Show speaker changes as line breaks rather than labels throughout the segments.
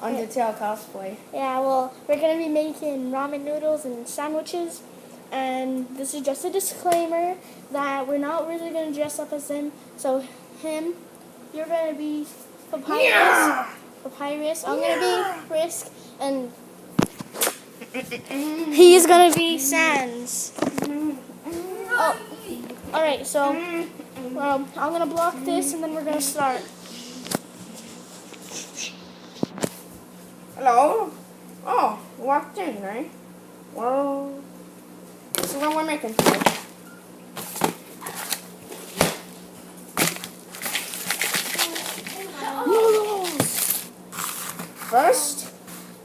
Undertale cosplay.
Yeah, well, we're going to be making ramen noodles and sandwiches. And this is just a disclaimer that we're not really going to dress up as him. So him, you're going to be Papyrus.
Yeah.
Papyrus. I'm going to be Frisk. And he's going to be Sans. Oh, alright, so I'm going to block this and then we're going to start.
Hello? Oh, you walked in, right? Well, this is what we're making today. Noodles! First,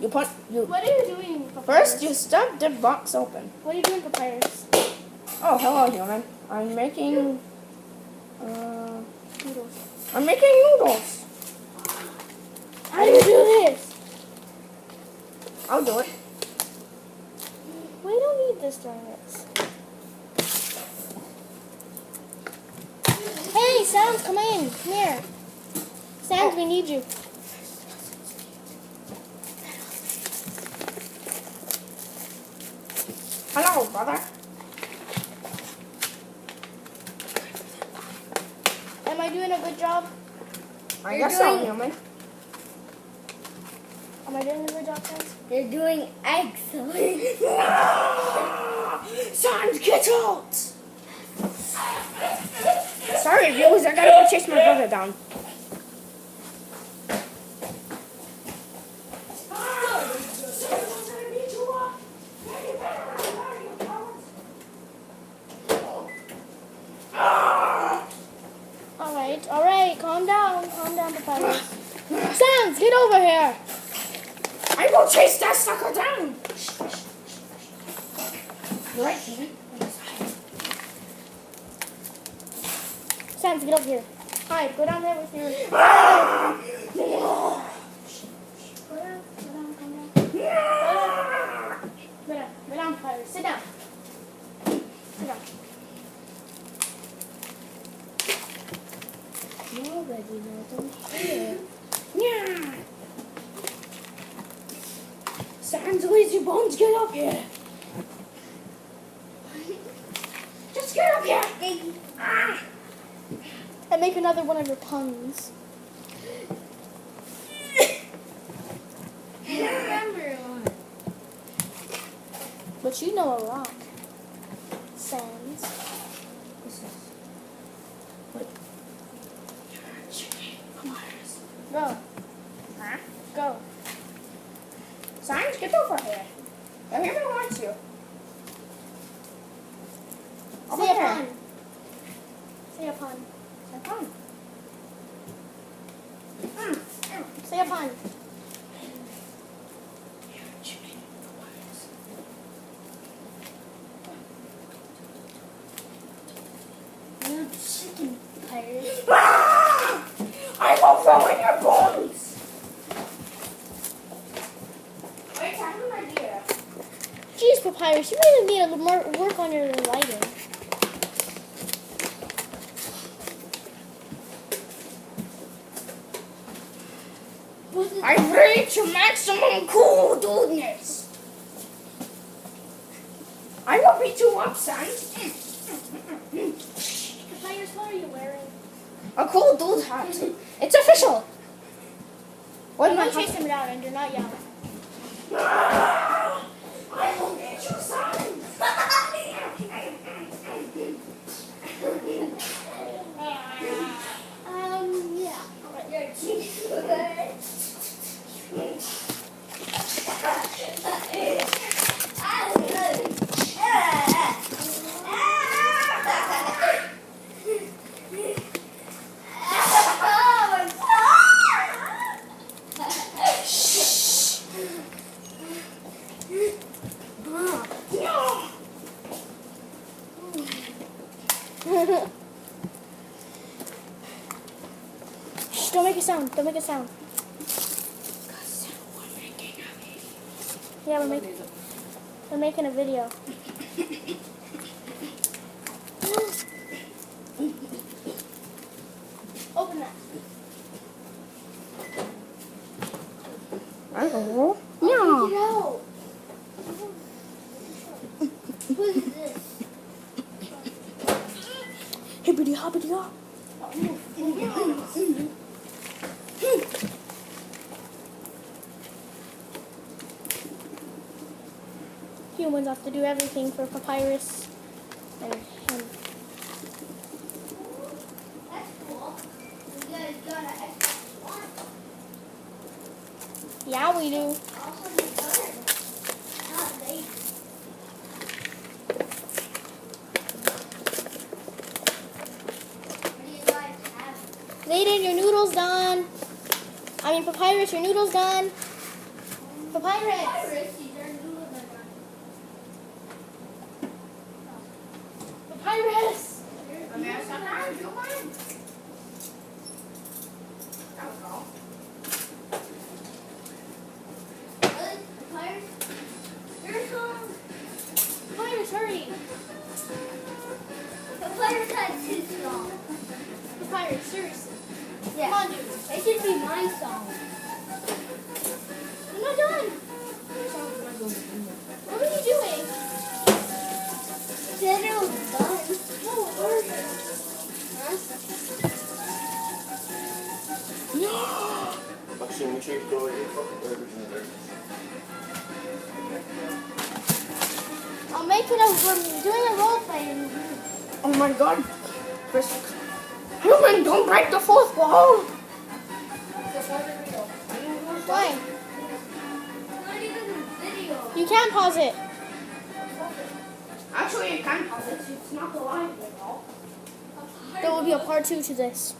you put...
What are you doing, Papyrus?
First, you stuff the box open.
What are you doing, Papyrus?
Oh, hello, human. I'm making...
Noodles.
I'm making noodles.
How do you do this?
I'll do it.
We don't need this during this. Hey, Sans, come in. Come here. Sans, we need you.
Hello, brother.
Am I doing a good job?
I guess so, human.
Am I doing a good job, Sans?
You're doing excellent.
Sans, get out! Sorry, viewers, I gotta go chase my brother down.
Alright, calm down, Papyrus. Sans, get over here.
I will chase that sucker down. You right, human?
Sans, get over here. Hi, go down there with your... Go down, calm down. Go down, Papyrus. Sit down. Sit down.
You already know them here.
Yeah. Sans, lazy bones, get up here. Just get up here. Ah.
And make another one of your puns.
I remember one.
But you know a lot. Sans. Go.
Huh?
Go.
Sans, get over here. Everybody wants you. Over
Say a
here.
pun. Say a pun.
Say a pun.
Say a pun.
You chicken pirate.
Ah! I will throw in your bones. Wait, I have an idea.
Jeez, Papyrus, you really need to work on your lighting.
I've reached maximum cool dudeness. I will beat you up, Sans.
Papyrus, what are you wearing?
A cool dude hat. It's official. What am I
Don't chase him down and do not yell.
I will beat you, Sans.
Yeah.
You're cute.
Shh, don't make a sound. Don't make a sound. Yeah, we're making a video. Open that.
I don't know.
Take
Yeah.
it out. What is this?
Hippity hoppity hop. Humans have to do everything for Papyrus and him.
That's cool. You guys got an Xbox One.
Yeah, we do.
Also, the other. Not late. What do you guys have?
Zayden, your noodle's done. I mean, Papyrus, your noodle's done. Papyrus.
Pirates, these are noodles are done.
Papyrus.
Pirates? Here it comes.
Papyrus, hurry.
The pirates had two songs.
Papyrus, seriously.
Yeah.
Come on, dude.
It should be my song.
I'm not done. What are you doing?
Said it was done.
No, hurry.
Actually, make sure you throw your fucking garbage in there.
I'll make it we're doing a role play.
Oh my god. Chris. Human, don't break the fourth wall.
Why?
Not even a video.
You can't pause it.
Actually, you can pause it. It's not the live at all.
There will be a part 2 to this.